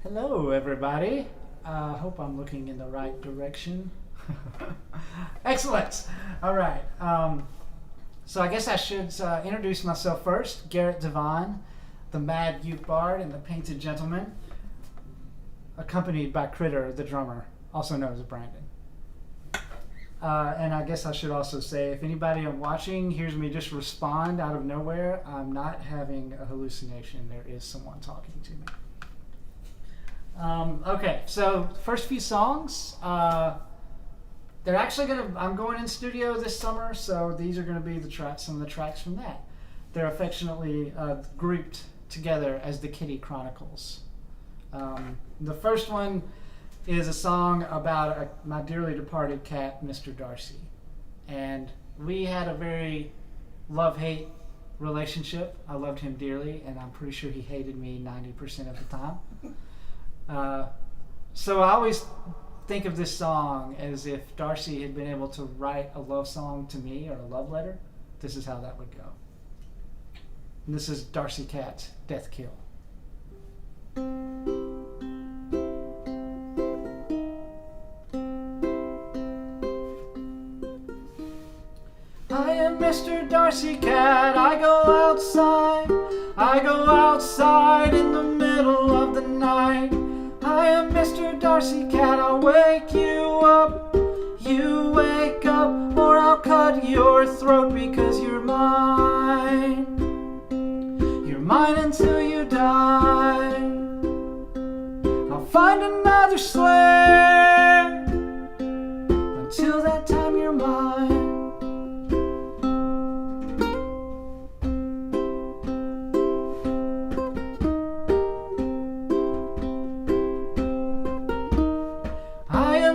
Hello, everybody. Hope I'm looking in the right direction. Excellent. All right. So I guess I should introduce myself first. Garrett DeVaughn, the Mad Youth Bard and the Painted Gentleman, accompanied by Critter, the drummer, also known as Brandon. And I guess I should also say, if anybody watching hears me just respond out of nowhere, I'm not having a hallucination. There is someone talking to me. Okay, so first few songs, they're actually I'm going in studio this summer, so these are gonna be some of the tracks from that. They're affectionately grouped together as the Kitty Chronicles. The first one is a song about my dearly departed cat, Mr. Darcy. And we had a very love-hate relationship. I loved him dearly, and I'm pretty sure he hated me 90% of the time. So I always think of this song as if Darcy had been able to write a love song to me or a love letter. This is how that would go. And this is Darcy Cat's Death Kill. I am Mr. Darcy Cat, I go outside in the middle of the night. I am Mr. Darcy Cat, I'll wake you up, you wake up, or I'll cut your throat because you're mine. You're mine until you die. I'll find another slave, until that time you're mine.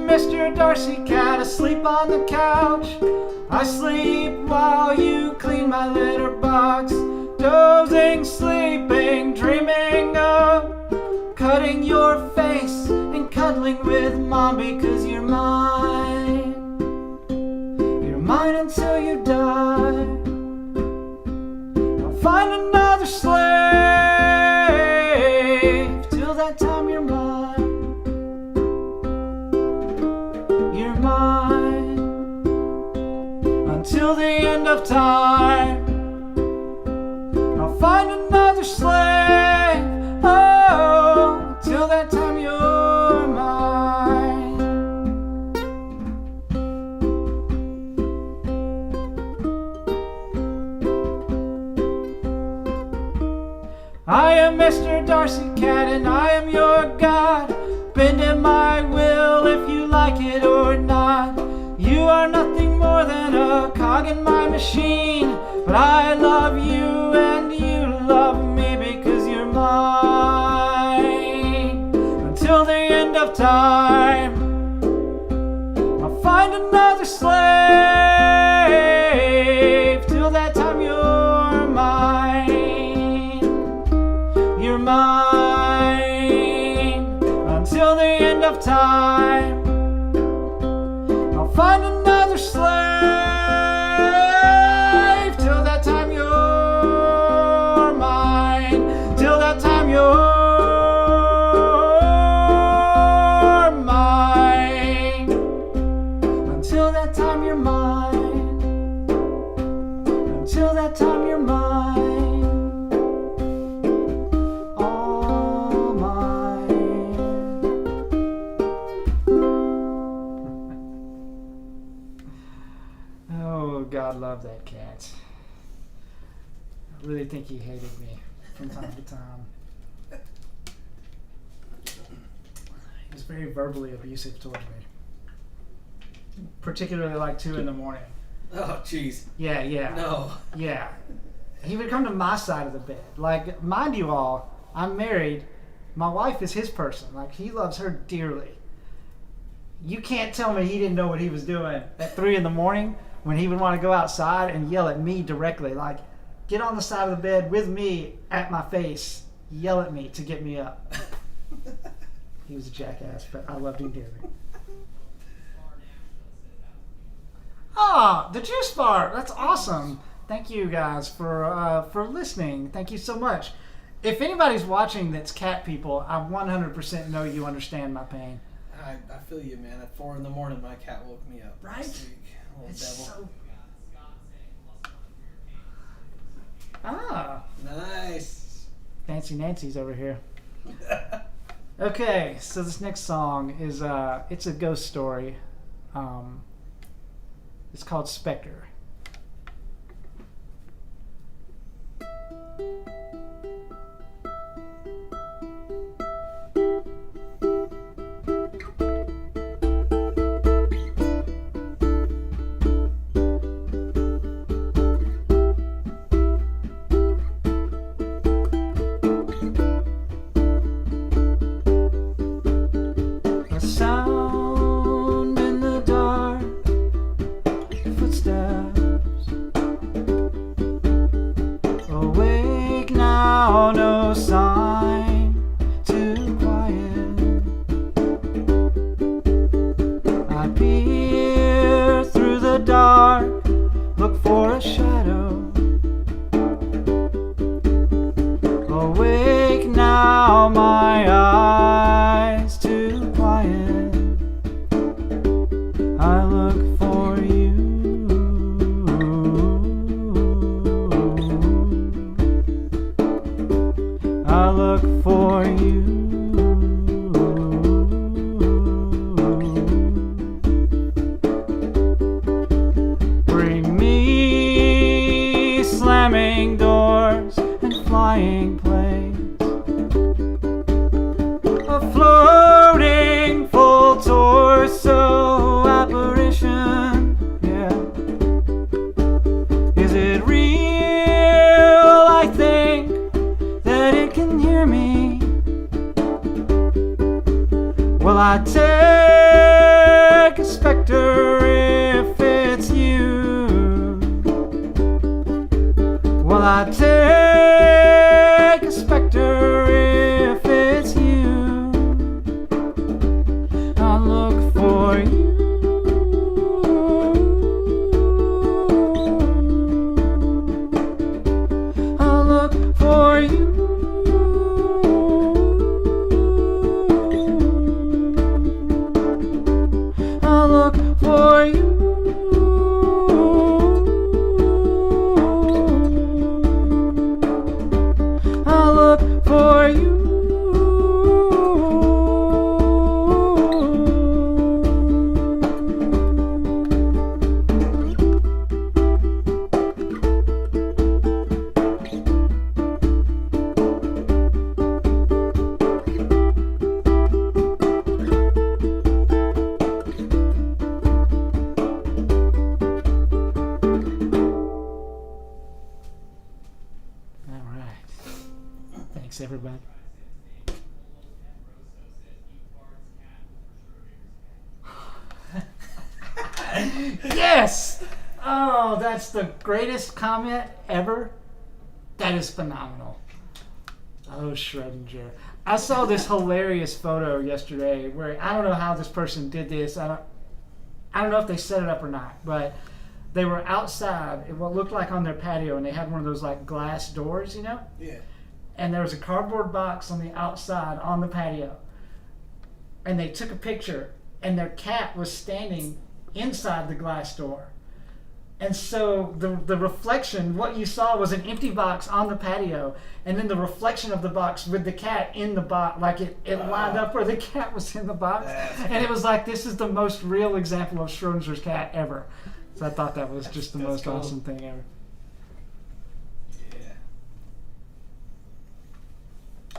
Mr. Darcy Cat, asleep on the couch. I sleep while you clean my litter box. Dozing, sleeping, dreaming of cutting your face and cuddling with Mom because you're mine. You're mine until you die. I'll find another slave. Till that time you're mine. You're mine until the end of time. I'll find another slave. Oh, till that time you're mine. I am Mr. Darcy Cat and I am your God. Bend in my will if you like it or not. You are nothing more than a cog in my machine, but I love you and you love me because you're mine. Until the end of time, I'll find another slave. Till that time you're mine. You're mine. Till the end of time, I'll find another slave. Till that time you're mine. Till that time you're mine. Until that time you're mine. Until that time you're mine. God love that cat. I really think he hated me from time to time. He was very verbally abusive towards me. Particularly like 2 a.m. Oh, jeez. Yeah. No. Yeah. He would come to my side of the bed. Like, mind you all, I'm married. My wife is his person. Like, he loves her dearly. You can't tell me he didn't know what he was doing at 3 a.m. when he would want to go outside and yell at me directly, like, get on the side of the bed with me at my face, yell at me to get me up. He was a jackass, but I loved him dearly. Ah, the juice bar, that's awesome. Thank you guys for listening. Thank you so much. If anybody's watching that's cat people, I 100% know you understand my pain. I feel you, man. At 4 a.m, my cat woke me up. Right? Last week. Little It's devil. so... Ah. Nice. Fancy Nancy's over here. Okay, so this next song is it's a ghost story. It's called Spectre. A sound in the dark, footsteps. Awake now, no sign to quiet. I peer through the dark, look for a shadow. Awake now, my eyes too quiet. I look for you. I look for you. Bring me slamming doors and flying planes, a floating full torso apparition. Yeah, is it real? I think that it can hear me. Will I take a specter if it's you? Will I take a specter if it's you? I'll look for you. I'll look for you. I'll look for you. I'll look for you. All right. Thanks, everybody. Yes! Oh, that's the greatest comment ever. That is phenomenal. Oh, Schrodinger. I saw this hilarious photo yesterday where I don't know how this person did this. I don't know if they set it up or not, but they were outside in what looked like on their patio, and they had one of those like glass doors, you know? Yeah. And there was a cardboard box on the outside on the patio. And they took a picture, and their cat was standing inside the glass door. And so the reflection, what you saw was an empty box on the patio, and then the reflection of the box with the cat in the box, like it lined up where the cat was in the box. And it was like, this is the most real example of Schrodinger's cat ever. So I thought that was just the most cool. awesome thing ever. Yeah.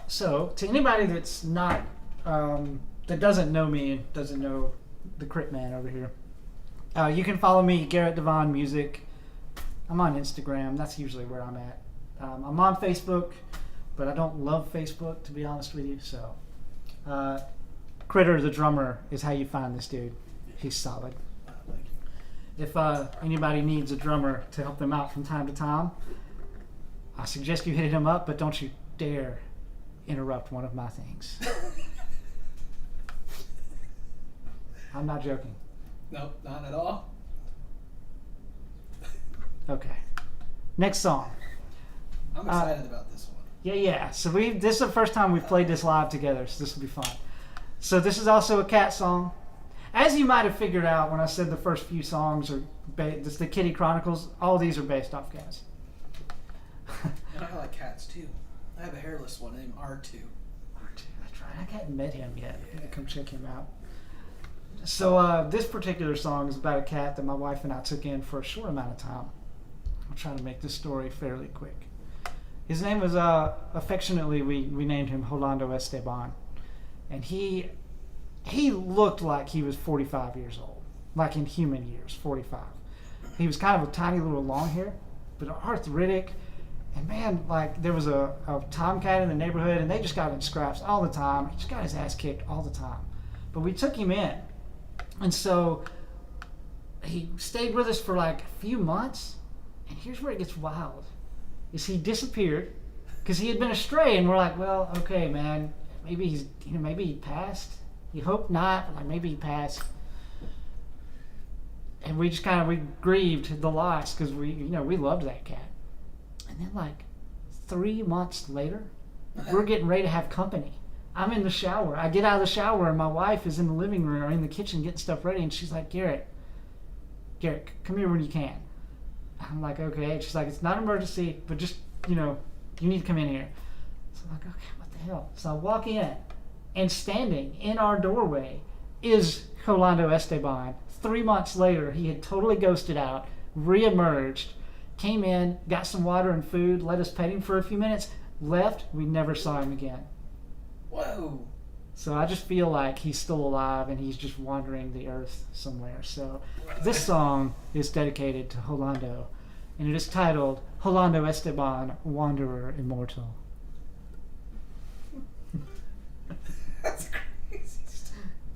So, to anybody that's not, that doesn't know me, doesn't know the Crit Man over here, you can follow me, Garrett DeVaughn Music. I'm on Instagram. That's usually where I'm at. I'm on Facebook, but I don't love Facebook, to be honest with you. So, Critter the drummer is how you find this dude. He's solid. Thank you. If anybody needs a drummer to help them out from time to time, I suggest you hit him up, but don't you dare interrupt one of my things. I'm not joking. Nope, not at all. Okay. Next song. I'm excited about this one. Yeah. So this is the first time we've played this live together, so this will be fun. So this is also a cat song. As you might have figured out when I said the first few songs are this the Kitty Chronicles, all these are based off cats. And I like cats too. I have a hairless one named R2. R2, that's right. I haven't met him yet. I gotta come check him out. So this particular song is about a cat that my wife and I took in for a short amount of time. I'll try to make this story fairly quick. His name was, affectionately, we named him Rolando Esteban. And he looked like he was 45 years old. Like in human years, 45. He was kind of a tiny little long hair, but arthritic. And man, like there was a tomcat in the neighborhood and they just got in scraps all the time. He just got his ass kicked all the time. But we took him in. And so he stayed with us for like a few months. And here's where it gets wild. Is he disappeared because he had been a stray, and we're like, well, okay, man, maybe maybe he passed. You hope not, but like maybe he passed. And we just we grieved the loss because we loved that cat. And then like 3 months later, we're getting ready to have company. I'm in the shower. I get out of the shower and my wife is in the living room or in the kitchen getting stuff ready, and she's like, Garrett, come here when you can. I'm like, okay. She's like, it's not an emergency, but just, you need to come in here. So I'm like, okay, what the hell? So I walk in, and standing in our doorway is Rolando Esteban. 3 months later, he had totally ghosted out, reemerged, came in, got some water and food, let us pet him for a few minutes, left. We never saw him again. Whoa. So I just feel like he's still alive and he's just wandering the earth somewhere. So this song is dedicated to Rolando, and it is titled Rolando Esteban, Wanderer Immortal. That's crazy.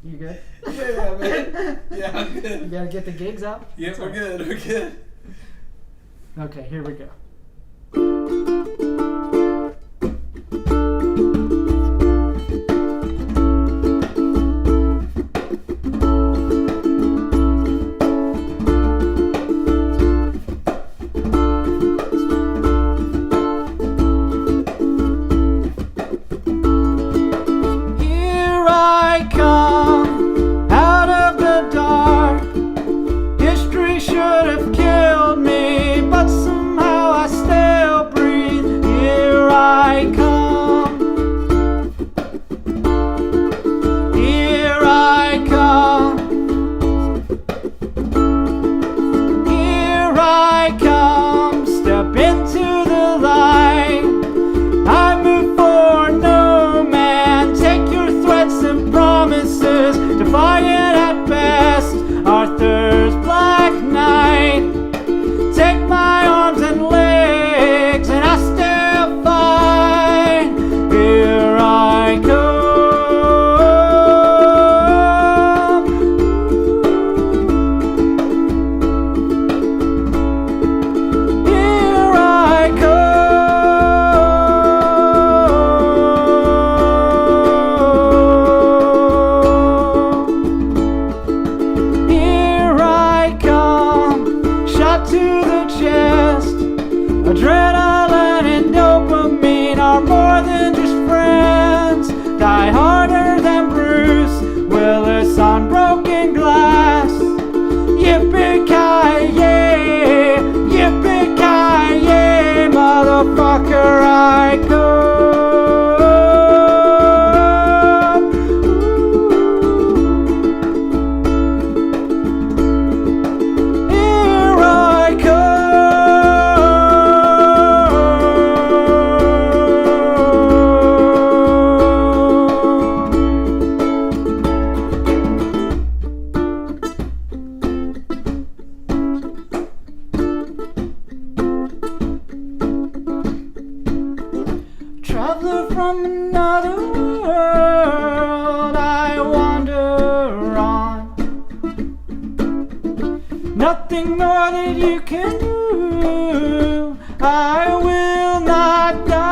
You good? Yeah, man. Yeah, I'm good. You gotta get the gigs out? Yeah, we're good. Okay, here we go. Nothing more that you can do. I will not die.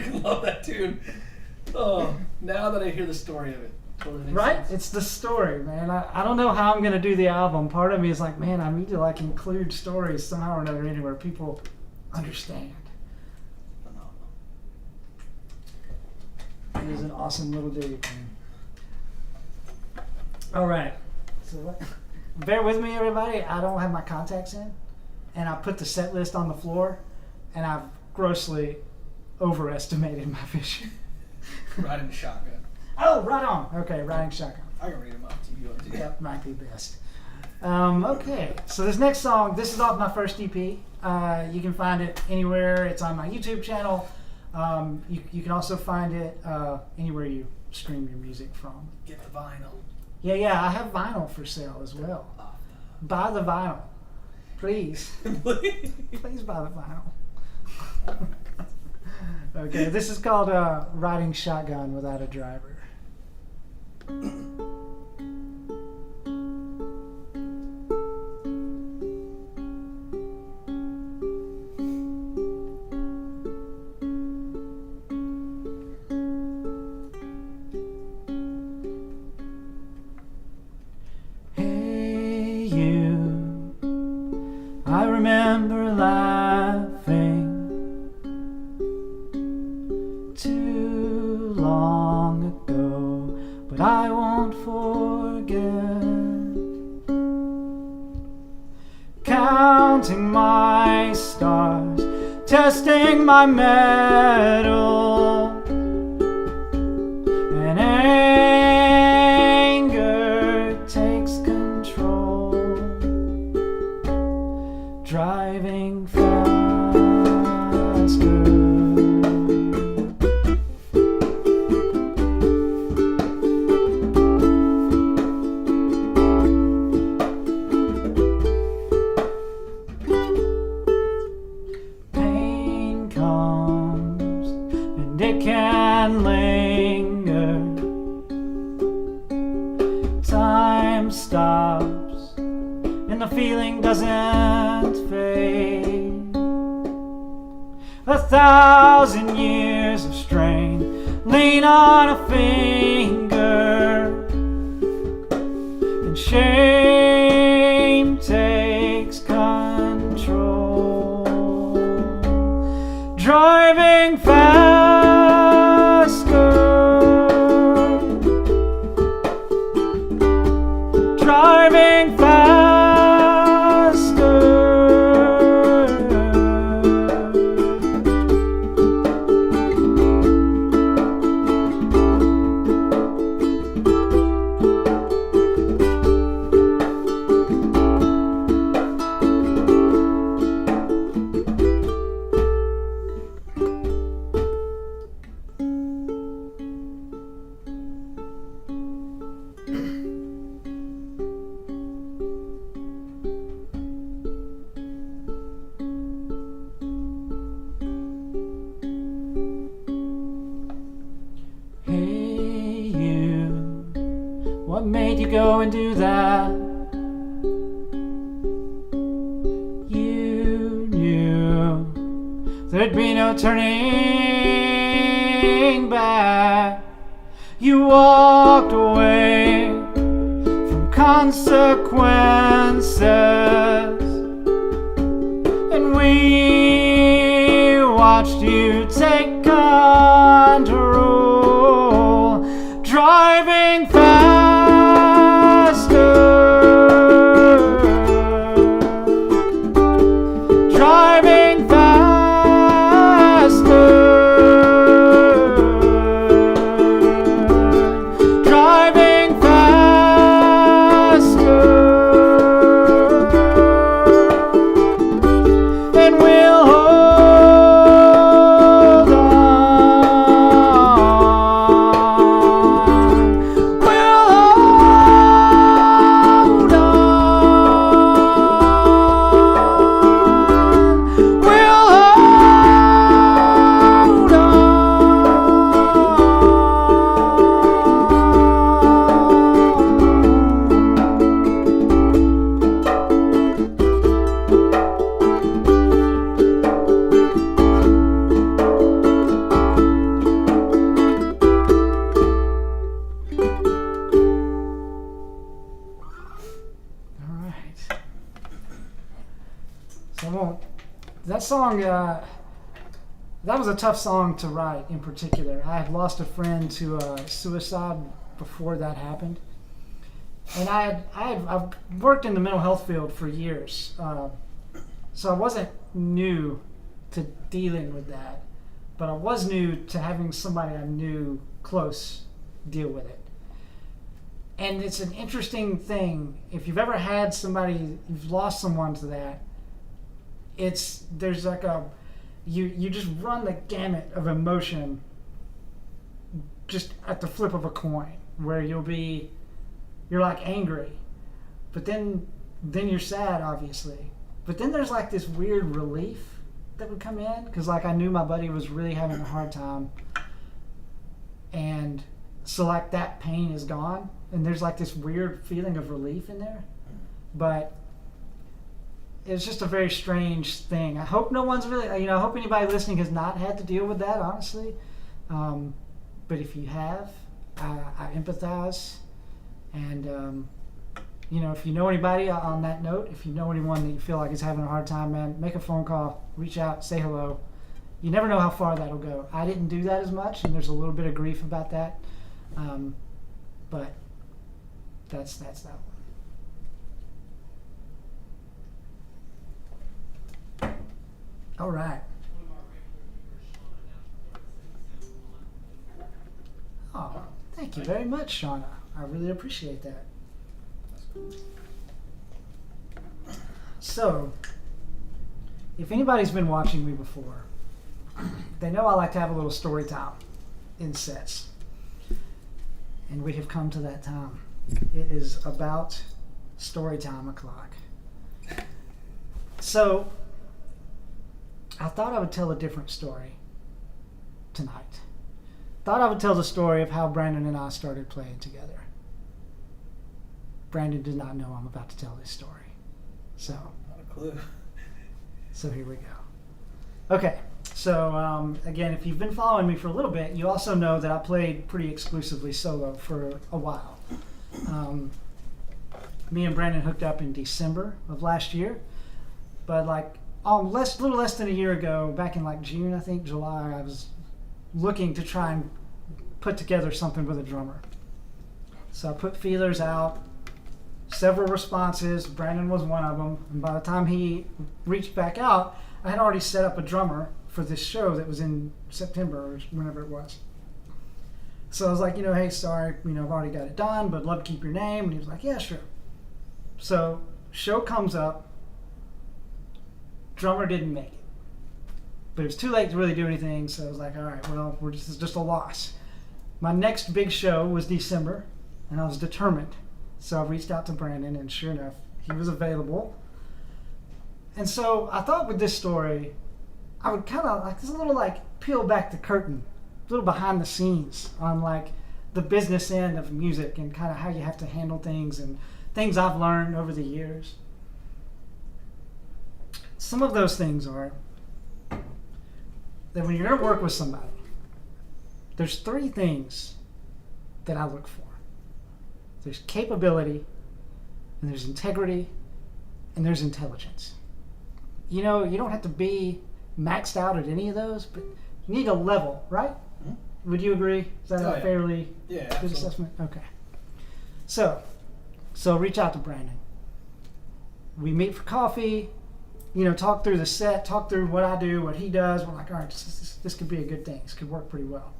freaking love that tune. Oh, now that I hear the story of it, totally makes Right? sense. It's the story, man. I don't know how I'm going to do the album. Part of me is like, man, I need to like include stories somehow or another anywhere people understand. Phenomenal. He was an awesome little dude. All right. So bear with me, everybody. I don't have my contacts in, and I put the set list on the floor, and I've grossly overestimated my vision. Riding shotgun. Oh, right on. Okay, riding shotgun. I can read them out to you if you want to. That might be best. Okay, so this next song, this is off my first EP. You can find it anywhere. It's on my YouTube channel. You can also find it anywhere you stream your music from. Get the vinyl. Yeah, I have vinyl for sale as well. Buy the vinyl. Please. Please buy the vinyl. Okay, this is called Riding Shotgun Without a Driver. Hey you, I remember laughing too long ago, but I won't forget. Counting my stars, testing my mettle, and anger takes control, driving faster. Pain comes and it can linger. Time stops and the feeling doesn't fade. 1,000 years of strain lean on a finger, and shame takes control, driving faster, driving faster. Hey you, what made you go and do that? You knew there'd be no turning back. You walked away from consequences, and we watched you take control, driving faster, driving faster, driving faster, and we'll hold on song, that was a tough song to write in particular. I had lost a friend to suicide before that happened. And I've worked in the mental health field for years. So I wasn't new to dealing with that. But I was new to having somebody I knew close deal with it. And it's an interesting thing. If you've ever had somebody, you've lost someone to that, there's like you just run the gamut of emotion just at the flip of a coin, where you're like angry, but then you're sad, obviously. But then there's like this weird relief that would come in, because like I knew my buddy was really having a hard time, and so like that pain is gone, and there's like this weird feeling of relief in there. But it's just a very strange thing. I hope no one's really, I hope anybody listening has not had to deal with that, honestly. But if you have, I empathize. And, if you know anybody on that note, if you know anyone that you feel like is having a hard time, man, make a phone call, reach out, say hello. You never know how far that'll go. I didn't do that as much, and there's a little bit of grief about that. But that's that one. All right. Oh, thank you very much, Shauna. I really appreciate that. So, if anybody's been watching me before, they know I like to have a little story time in sets. And we have come to that time. It is about story time o'clock. So, I thought I would tell a different story tonight. Thought I would tell the story of how Brandon and I started playing together. Brandon did not know I'm about to tell this story. So, Not a clue. So here we go. Okay, so again, if you've been following me for a little bit, you also know that I played pretty exclusively solo for a while. Me and Brandon hooked up in December of last year, but like little less than a year ago, back in like June, I think, July, I was looking to try and put together something with a drummer. So I put feelers out, several responses. Brandon was one of them. And by the time he reached back out, I had already set up a drummer for this show that was in September or whenever it was. So I was like, hey, sorry, I've already got it done, but I'd love to keep your name. And he was like, yeah, sure. So show comes up. Drummer didn't make it. But it was too late to really do anything, so I was like, all right, well, this is just a loss. My next big show was December, and I was determined. So I reached out to Brandon, and sure enough, he was available. And so I thought with this story, I would kind of like, this little like peel back the curtain, a little behind the scenes on like the business end of music and kind of how you have to handle things and things I've learned over the years. Some of those things are that when you're going to work with somebody, there's three things that I look for. There's capability, and there's integrity, and there's intelligence. You don't have to be maxed out at any of those, but you need a level, right? Mm-hmm. Would you agree? Is that a fairly good assessment? Okay. So reach out to Brandon. We meet for coffee, talk through the set, talk through what I do, what he does. We're like, all right, this could be a good thing. This could work pretty well.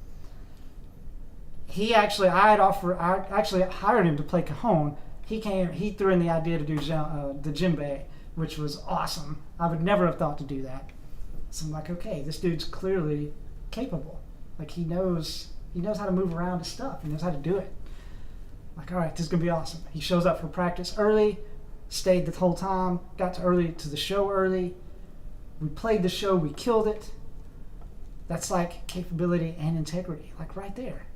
I actually hired him to play cajon. He threw in the idea to do the djembe, which was awesome. I would never have thought to do that. So I'm like, okay, this dude's clearly capable. Like he knows how to move around his stuff. He knows how to do it. Like, all right, this is gonna be awesome. He shows up for practice early, stayed the whole time, got to the show early. We played the show, we killed it. That's like capability and integrity, like right there.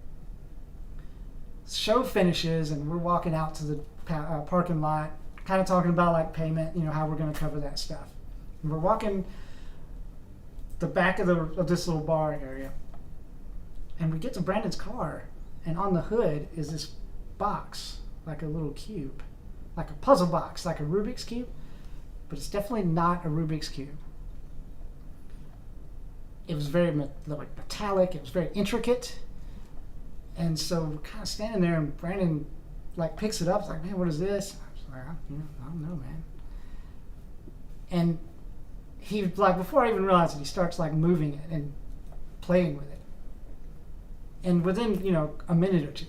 Show finishes and we're walking out to the parking lot, kind of talking about like payment, how we're going to cover that stuff. And we're walking the back of this little bar area, and we get to Brandon's car, and on the hood is this box, like a little cube, like a puzzle box, like a Rubik's Cube, but it's definitely not a Rubik's Cube. it was very like metallic. It was very intricate. And so we're kind of standing there, and Brandon like picks it up. It's like, man, what is this? I was like, I don't know, man. And he like, before I even realized it, he starts like moving it and playing with it. And within, a minute or two,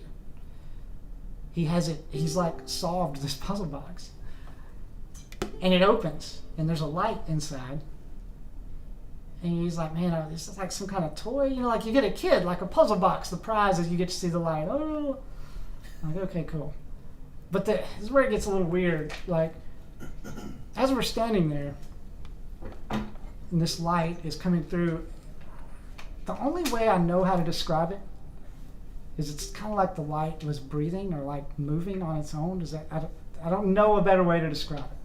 he's like solved this puzzle box. And it opens, and there's a light inside. And he's like, man, this is like some kind of toy. Like you get a kid, like a puzzle box. The prize is you get to see the light. Oh, I'm like, okay, cool. But this is where it gets a little weird. Like, as we're standing there, and this light is coming through, the only way I know how to describe it is it's kind of like the light was breathing or like moving on its own. I don't know a better way to describe it.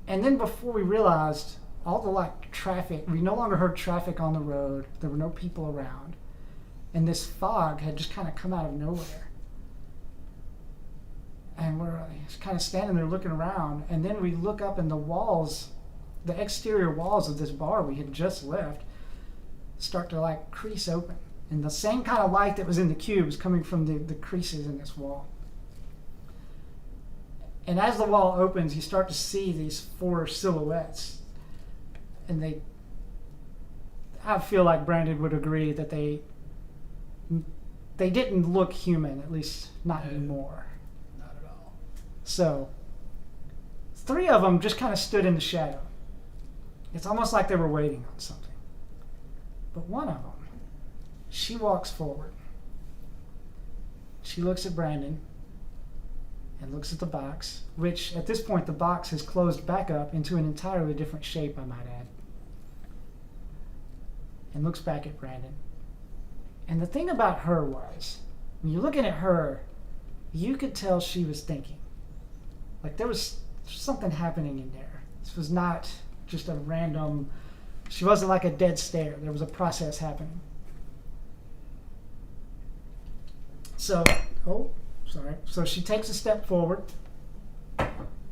And then before we realized, all the like traffic, we no longer heard traffic on the road. There were no people around. And this fog had just kind of come out of nowhere. And we're just kind of standing there looking around. And then we look up, and the walls, the exterior walls of this bar we had just left, start to like crease open. And the same kind of light that was in the cube is coming from the creases in this wall. And as the wall opens, you start to see these 4 silhouettes. And I feel like Brandon would agree that they didn't look human, at least not anymore. Not at all. So 3 of them just kind of stood in the shadow. It's almost like they were waiting on something. But one of them, she walks forward. She looks at Brandon and looks at the box, which at this point the box has closed back up into an entirely different shape, I might add. And looks back at Brandon. And the thing about her was, when you're looking at her, you could tell she was thinking. Like there was something happening in there. This was not just a random, she wasn't like a dead stare. There was a process happening. So she takes a step forward,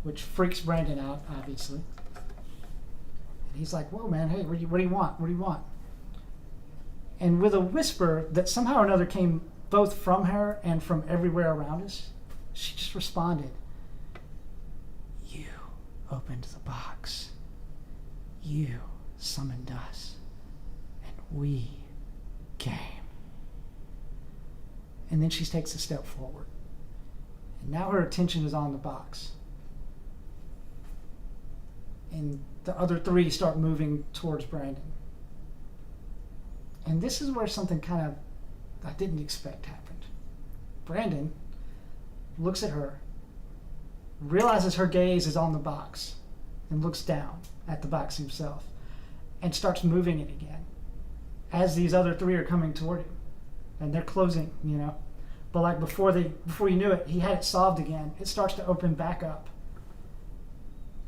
which freaks Brandon out, obviously. And he's like, whoa, man, hey, what do you want? What do you want? And with a whisper that somehow or another came both from her and from everywhere around us, she just responded, you opened the box. You summoned us. And we came. And then she takes a step forward. And now her attention is on the box. And the other 3 start moving towards Brandon. And this is where something kind of I didn't expect happened. Brandon looks at her, realizes her gaze is on the box, and looks down at the box himself, and starts moving it again as these other 3 are coming toward him. And they're closing, But like before you knew it, he had it solved again. It starts to open back up.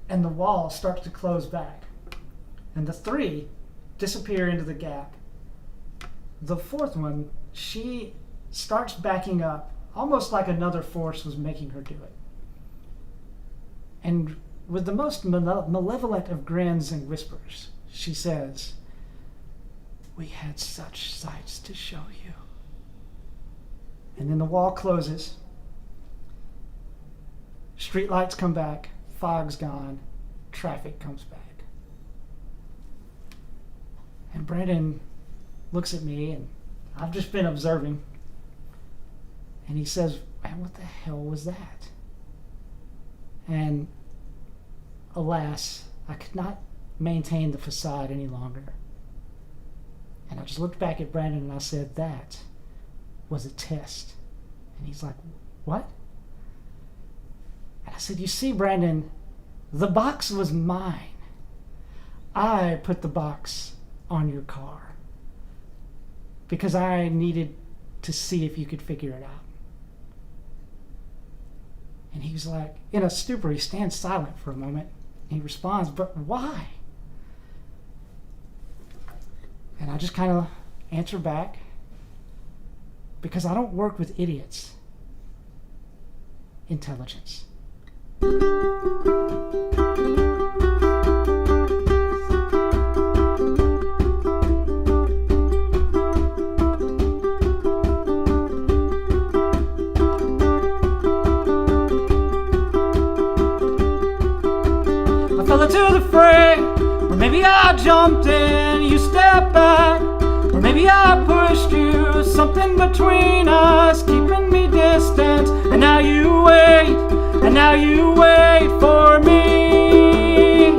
And the wall starts to close back. And the 3 disappear into the gap. The 4th one, she starts backing up, almost like another force was making her do it. And with the most malevolent of grins and whispers, she says, we had such sights to show you. And then the wall closes. Street lights come back. Fog's gone. Traffic comes back. And Brandon looks at me, and I've just been observing. And he says, man, what the hell was that? And alas, I could not maintain the facade any longer. And I just looked back at Brandon and I said, that was a test. And he's like, what? And I said, you see, Brandon, the box was mine. I put the box on your car because I needed to see if you could figure it out. And he was like, in a stupor, he stands silent for a moment. He responds, but why? And I just kind of answer back, because I don't work with idiots. Intelligence. maybe I jumped in, you stepped back, or maybe I pushed you, something between us, keeping me distant. And now you wait for me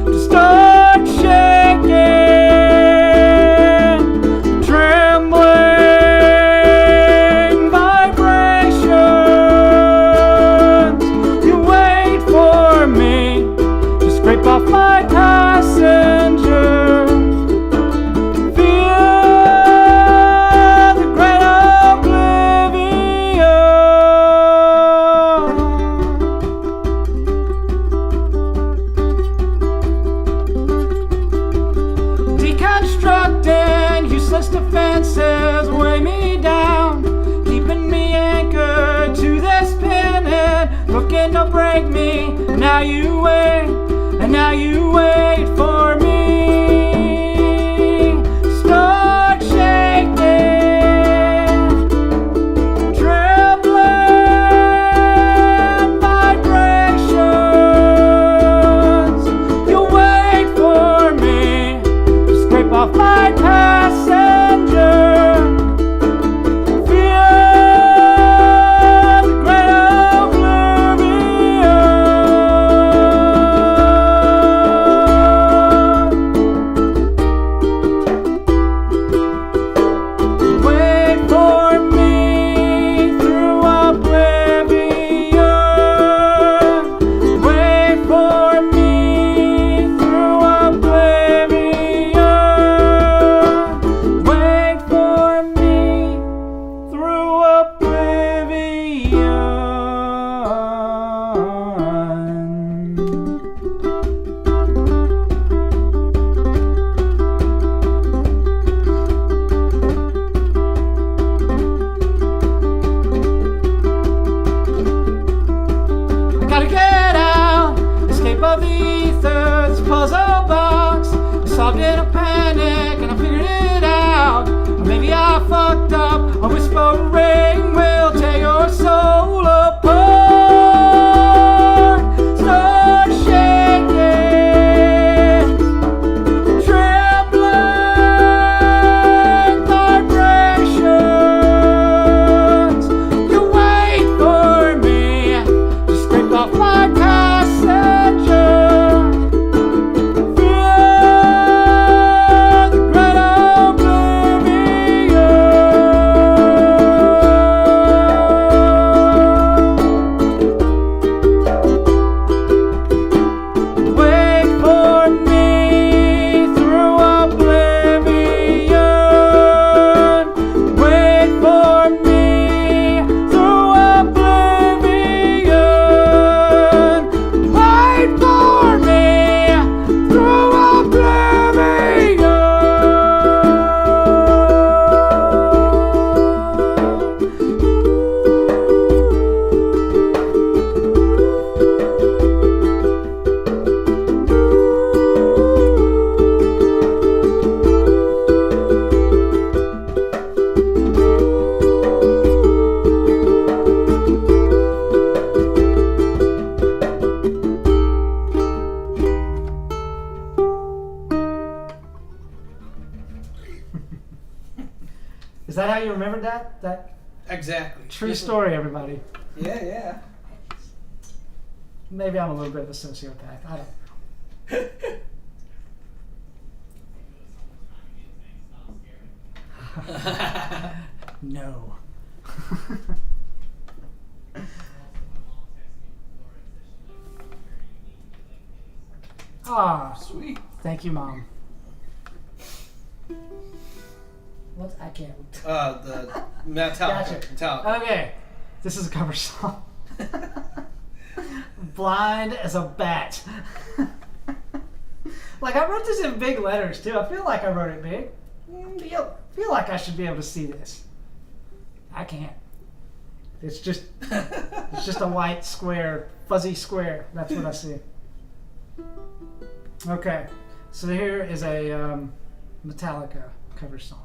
to start shaking, trembling vibrations. You wait for me to scrape off my passenger. Defenses weigh me down, keeping me anchored to this pin, looking to break me. Now you wait for me. Start shaking, trembling vibrations. You wait for me to scrape off my passenger. Solved in a panic and I figured it out. Or maybe I fucked up. A whispering will tear your soul apart. Start shaking, trembling vibrations. You wait for me to scrape off my passenger. Is that how you remembered that? That Exactly. true story, everybody. Yeah, yeah. Maybe I'm a little bit of a sociopath. I don't know. No. Ah, Sweet. thank you, Mom. What? I can't. The Metallica. Gotcha. Metallica. Okay, this is a cover song. Blind as a bat. Like, I wrote this in big letters too. I feel like I wrote it big. Feel like I should be able to see this. I can't. It's just a white square, fuzzy square. That's what I see. Okay, so here is a Metallica cover song.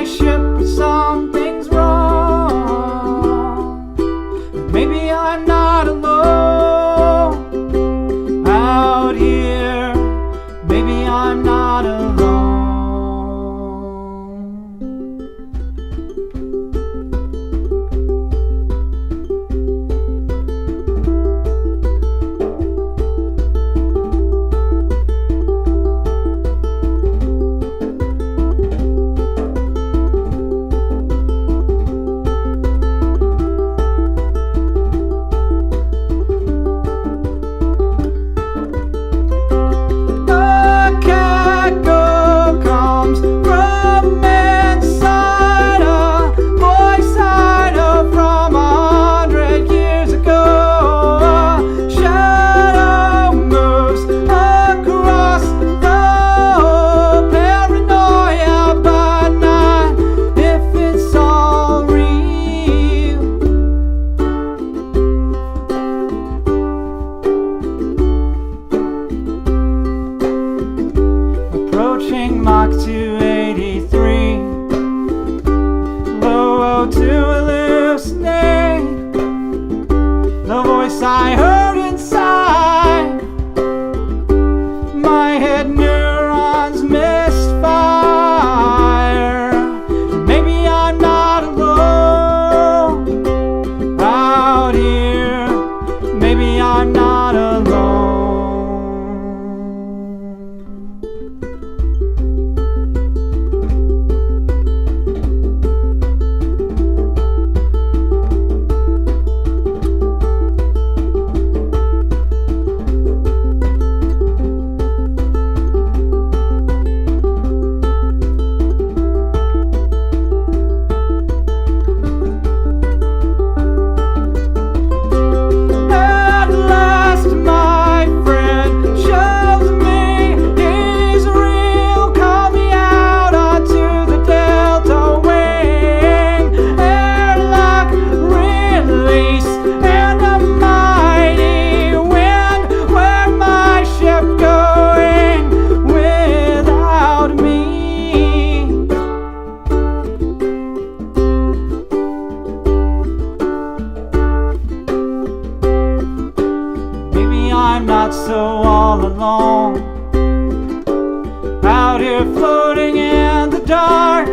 my ship, but something's wrong. Maybe I'm not alone out here. Maybe I'm not alone. Mach 283, low to hallucinate the voice I heard inside my head. Neurons misfire. Maybe I'm not alone out here. Maybe I'm not alone. I'm not so all alone out here floating in the dark.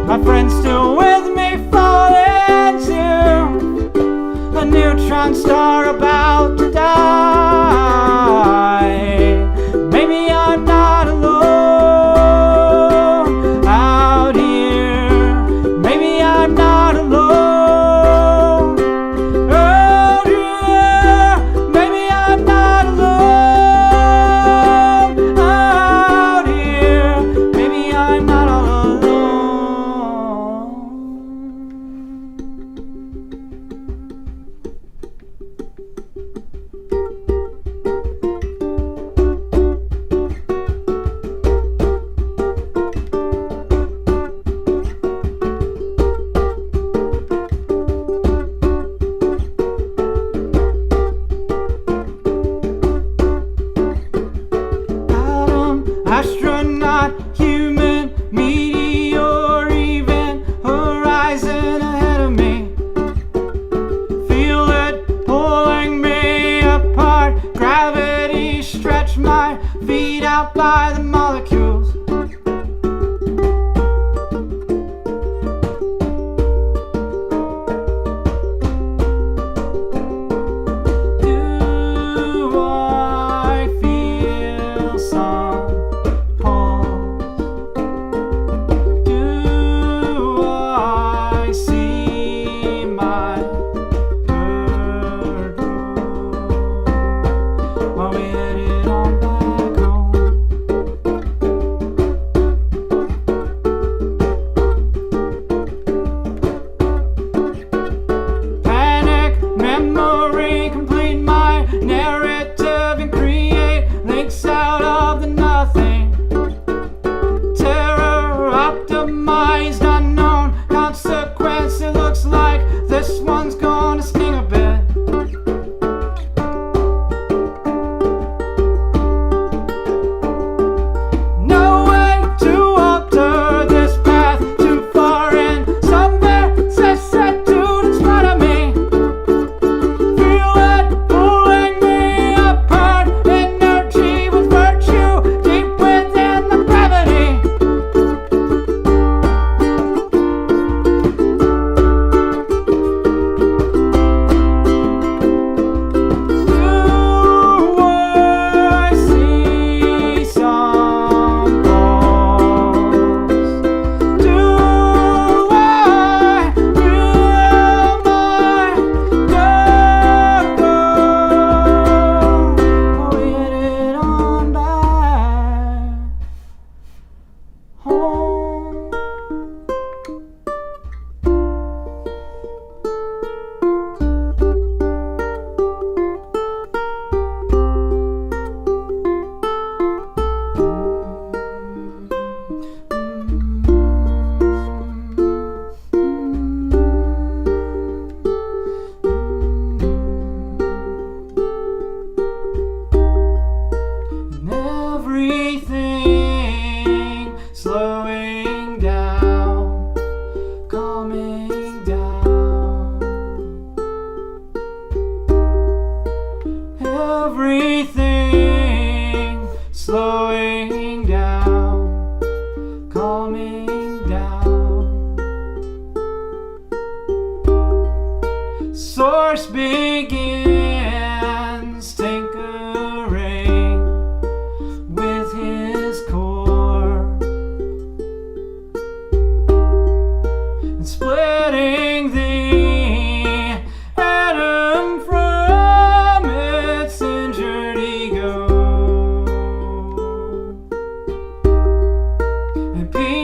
My friend's still with me, falling to a neutron star about to die. Maybe I'm not alone out here. Maybe I'm not alone. Astronaut, human, meteor, even horizon ahead of me. Feel it pulling me apart. Gravity stretch my feet out by the molecules. Do I feel some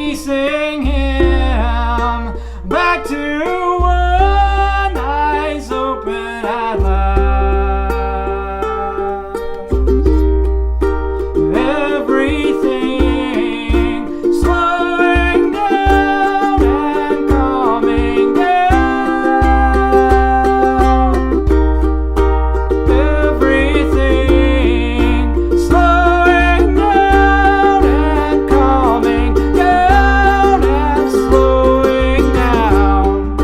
piecing him back to one, eyes open at last. Everything slowing down and calming down. Everything slowing down and calming down and slowing down.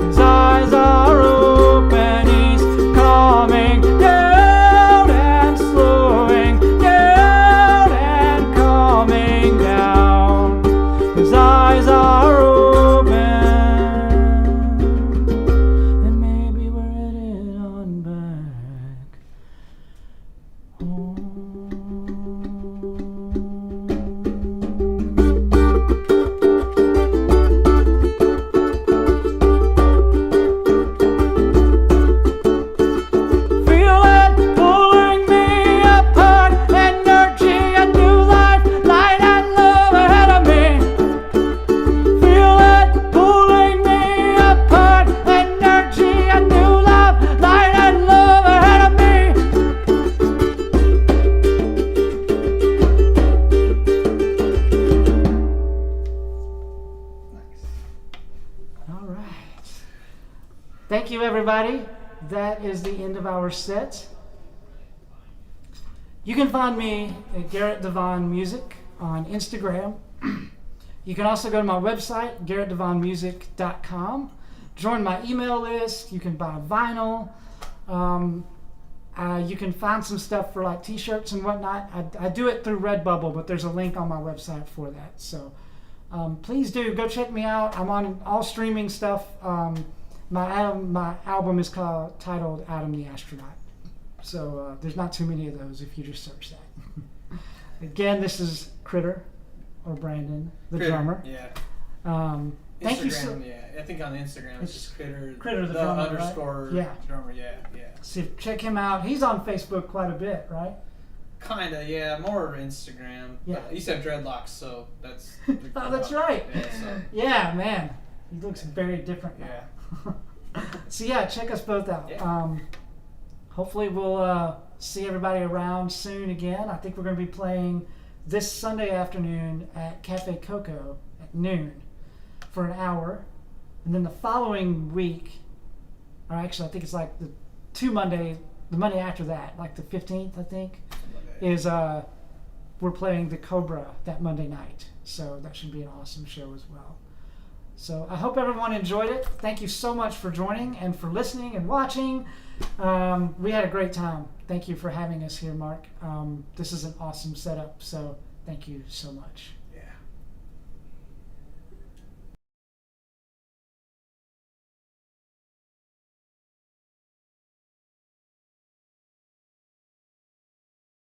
His eyes are open, he's calming down and slowing down and calming down. His eyes are open, and maybe we're headed on back home. Feel it pulling me apart, energy, a new life, light and love ahead of me. Feel it pulling me apart, energy, a new life, light and love ahead of me. All right. Thank you, everybody. That is the end of our set. You can find me at Garrett DeVaughn Music on Instagram. You can also go to my website, garrettdevaughnmusic.com. Join my email list. You can buy vinyl. You can find some stuff for like t-shirts and whatnot. I do it through Redbubble, but there's a link on my website for that. So please do go check me out. I'm on all streaming stuff. My album is titled Adam the Astronaut. So there's not too many of those if you just search that. Again, this is Critter, or Brandon, the Critter, drummer. Yeah. Thank you Instagram, yeah. I think on Instagram it's just Critter. Critter the drummer, right? underscore Yeah. drummer, yeah. So check him out. He's on Facebook quite a bit, right? Kinda, yeah. More Instagram. Yeah. But I used to have dreadlocks, so that's. Oh, that's right. Yeah, so, Yeah, man. He looks very different now. yeah. So yeah, check us both out. Yeah. Hopefully we'll see everybody around soon again. I think we're going to be playing this Sunday afternoon at Cafe Coco at noon for an hour. And then the following week, or actually I think it's like the Monday after that, like the 15th, I think, is we're playing the Cobra that Monday night. So that should be an awesome show as well. So I hope everyone enjoyed it. Thank you so much for joining and for listening and watching. We had a great time. Thank you for having us here, Mark. This is an awesome setup, so thank you so much.